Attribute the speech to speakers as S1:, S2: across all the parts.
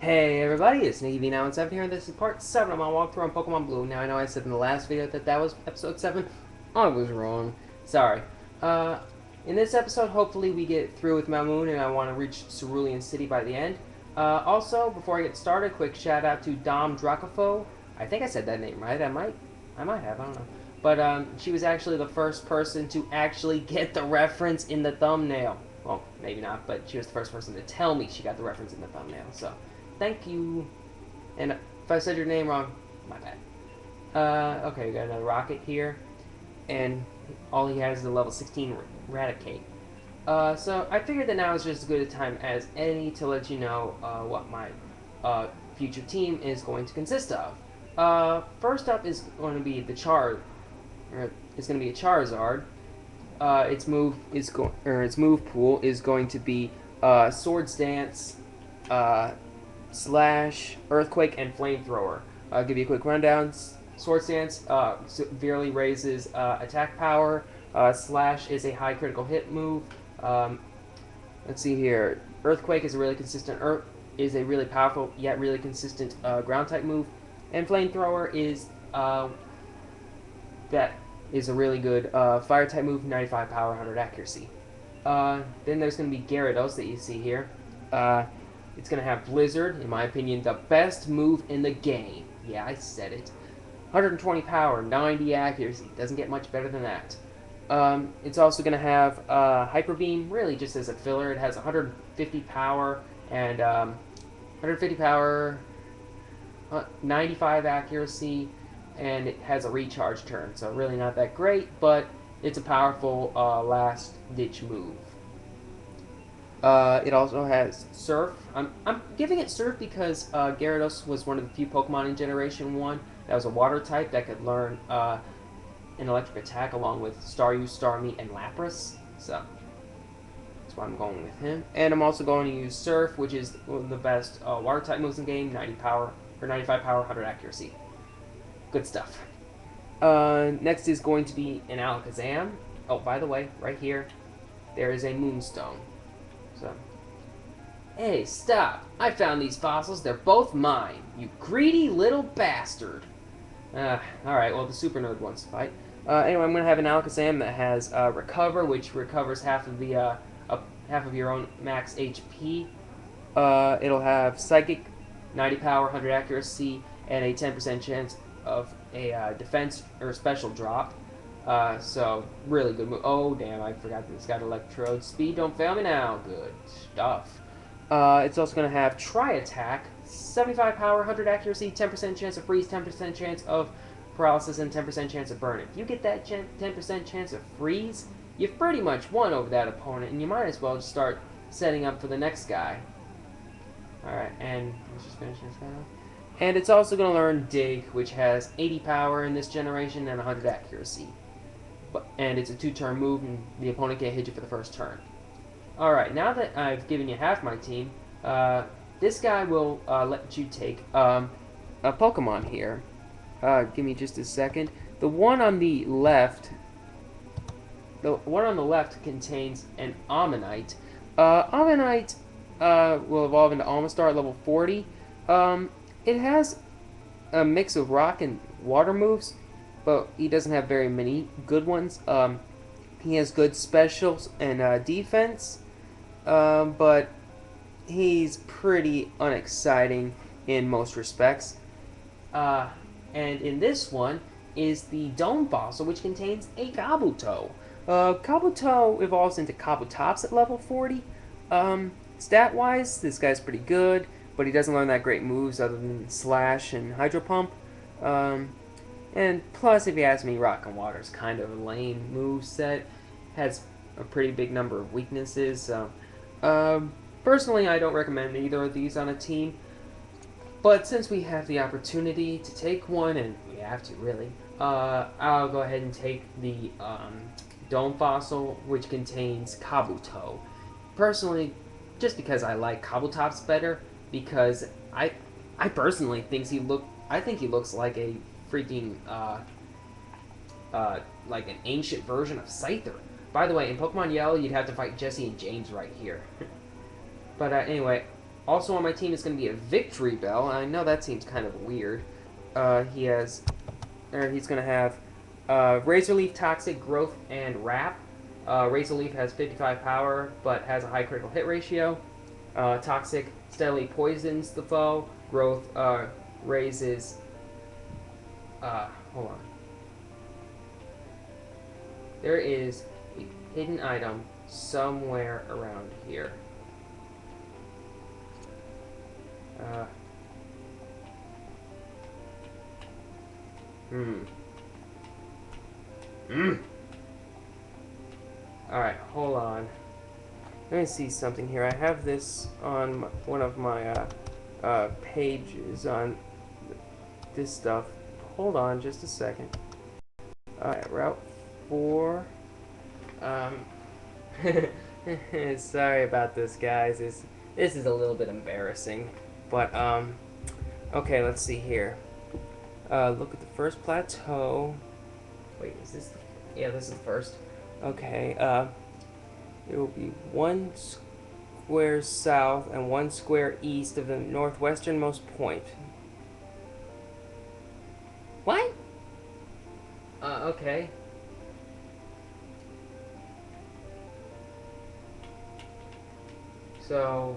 S1: Hey everybody, it's Navy now and 7 here, and this is part 7 of my walkthrough on Pokemon Blue. Now I know I said in the last video that that was episode 7. I was wrong. Sorry. Uh, in this episode, hopefully we get through with Mamoon and I want to reach Cerulean City by the end. Also, before I get started, quick shout out to Dom Dracofo. I think I said that name right. I might have, I don't know. But she was actually the first person to actually get the reference in the thumbnail. Well, maybe not, but she was the first person to tell me she got the reference in the thumbnail, so thank you. And if I said your name wrong, my bad. Okay, we got another rocket here. And all he has is a level 16 Raticate. So I figured that now is just as good a time as any to let you know what my future team is going to consist of. First up is going to be the it's going to be a Charizard. Its move pool is going to be Swords Dance, Slash, Earthquake, and Flamethrower. I'll give you a quick rundown. Swords Dance severely raises attack power. Slash is a high critical hit move. Let's see here. Earthquake is a really consistent is a really powerful yet really consistent ground type move, and Flamethrower is that is a really good fire type move, 95 power, 100 accuracy. Then there's going to be Gyarados that you see here. It's going to have Blizzard, in my opinion, the best move in the game. Yeah, I said it. 120 power, 90 accuracy. Doesn't get much better than that. It's also going to have Hyper Beam, really just as a filler. It has 150 power and 95 accuracy, and it has a recharge turn, so really not that great, but it's a powerful last-ditch move. It also has Surf. I'm giving it Surf because Gyarados was one of the few Pokemon in Generation 1 that was a water type that could learn an electric attack along with Staryu, Starmie, and Lapras, so that's why I'm going with him. And I'm also going to use Surf, which is one of the best water type moves in the game, 90 power, or 95 power, 100 accuracy. Good stuff. Next is going to be an Alakazam. Oh, by the way, right here, there is a Moonstone. So, hey, stop! I found these fossils. They're both mine. You greedy little bastard. Alright, well, the Super Nerd wants to fight. Anyway, I'm going to have an Alakazam that has Recover, which recovers half of the half of your own max HP. It'll have Psychic, 90 power, 100 accuracy, and a 10% chance of a defense or special drop. So, really good move. Oh, damn, I forgot that it's got Electrode. Speed, don't fail me now. Good stuff. It's also going to have Tri-Attack, 75 power, 100 accuracy, 10% chance of freeze, 10% chance of paralysis, and 10% chance of burn. If you get that 10% chance of freeze, you've pretty much won over that opponent, and you might as well just start setting up for the next guy. Alright, and let's just finish this guy off. And it's also going to learn Dig, which has 80 power in this generation and 100 accuracy. And it's a 2-turn move, and the opponent can't hit you for the first turn. Alright, now that I've given you half my team, this guy will let you take a Pokemon here. Give me just a second. The one on the left contains an Ammonite. Ammonite will evolve into Almastar at level 40. It has a mix of rock and water moves, but he doesn't have very many good ones. He has good specials and defense, but he's pretty unexciting in most respects. And in this one is the Dome Fossil, which contains a Kabuto. Kabuto evolves into Kabutops at level 40. Stat-wise, this guy's pretty good, but he doesn't learn that great moves other than Slash and Hydro Pump. And plus, if you ask me, Rock and Water is kind of a lame moveset. Has a pretty big number of weaknesses. So, personally, I don't recommend either of these on a team. But since we have the opportunity to take one, and we have to really, I'll go ahead and take the Dome Fossil, which contains Kabuto. Personally, just because I like Kabutops better, because I personally think he looks like a freaking like an ancient version of Scyther. By the way, in Pokemon Yellow, you'd have to fight Jesse and James right here. But anyway, Also on my team is going to be a Victory Bell. I know that seems kind of weird. He's going to have Razor Leaf, Toxic, Growth, and Wrap. Razor Leaf has 55 power, but has a high critical hit ratio. Toxic steadily poisons the foe. Growth raises... hold on. There is a hidden item somewhere around here. Alright, hold on. Let me see something here. I have this on one of my pages on this stuff. Hold on just a second. Alright, Route 4. Sorry about this, guys. This is a little bit embarrassing. But, okay, let's see here. Look at the first plateau. Wait, is this the... Yeah, this is the first. Okay, it will be 1 square south and 1 square east of the northwesternmost point. What? Okay. So,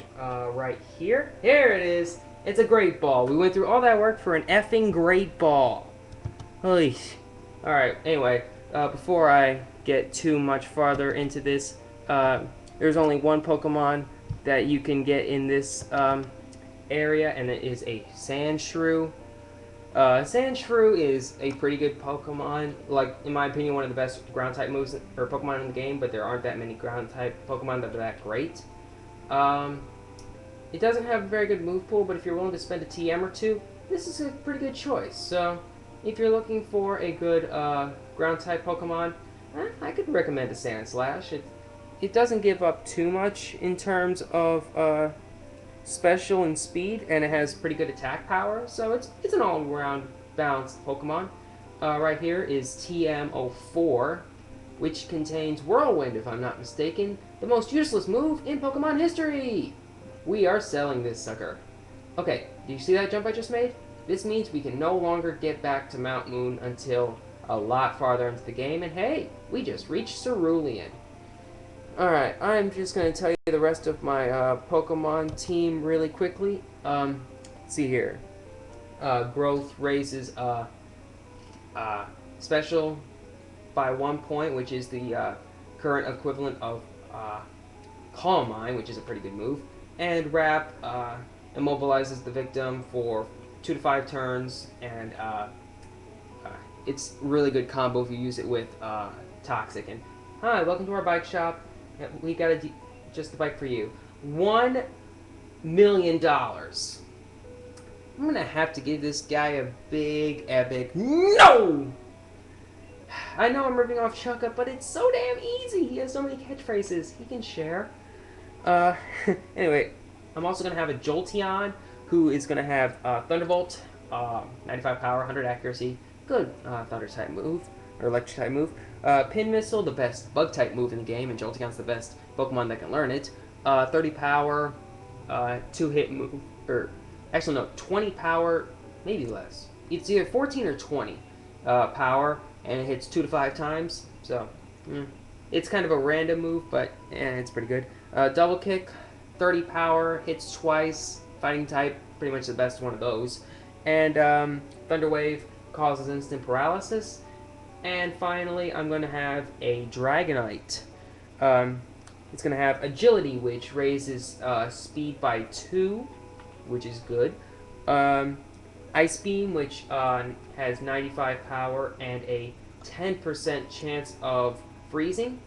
S1: right here? Here it is! It's a great ball. We went through all that work for an effing great ball. Holy. Alright, anyway, before I get too much farther into this, there's only one Pokemon that you can get in this area, and it is a Sandshrew. Sandshrew is a pretty good Pokemon. Like, in my opinion, one of the best ground-type moves or Pokemon in the game, but there aren't that many ground-type Pokemon that are that great. It doesn't have a very good move pool, but if you're willing to spend a TM or two, this is a pretty good choice. So, if you're looking for a good ground-type Pokemon, I could recommend a Sandslash. It doesn't give up too much in terms of special and speed, and it has pretty good attack power, so it's an all-around balanced Pokemon. Right here is TM04, which contains Whirlwind, if I'm not mistaken, the most useless move in Pokemon history! We are selling this sucker. Okay, do you see that jump I just made? This means we can no longer get back to Mount Moon until a lot farther into the game, and hey, we just reached Cerulean. Alright, I'm just going to tell you the rest of my Pokemon team really quickly. Let's see here. Growth raises Special by 1 point, which is the current equivalent of Calm Mind, which is a pretty good move. And Wrap immobilizes the victim for 2 to 5 turns, and it's a really good combo if you use it with Toxic. And hi, welcome to our bike shop. We got just the bike for you. $1 million. I'm gonna have to give this guy a big epic no! I know I'm ripping off Chukka, but it's so damn easy. He has so many catchphrases he can share. Anyway, I'm also gonna have a Jolteon, who is gonna have Thunderbolt, 95 power, 100 accuracy, good Thunder-type move, or Electric-type move. Pin Missile, the best Bug-type move in the game, and Jolteon's the best Pokemon that can learn it. 30 power, 2-hit move, or actually no, 20 power, maybe less. It's either 14 or 20 power, and it hits 2 to 5 times, so it's kind of a random move, but it's pretty good. Double Kick, 30 power, hits twice, Fighting type, pretty much the best one of those. And Thunder Wave causes instant paralysis. And finally, I'm going to have a Dragonite. It's going to have Agility, which raises speed by 2, which is good. Ice Beam, which has 95 power and a 10% chance of freezing.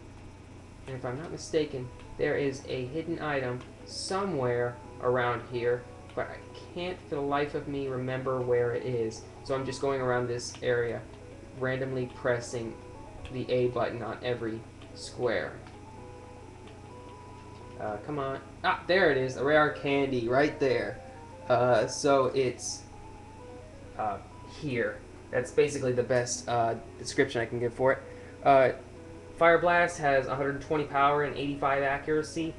S1: And if I'm not mistaken, there is a hidden item somewhere around here, but I can't for the life of me remember where it is. So I'm just going around this area, randomly pressing the A button on every square. Come on. Ah, there it is, a rare candy right there. So it's here. That's basically the best description I can give for it. Fire Blast has 120 power and 85 accuracy.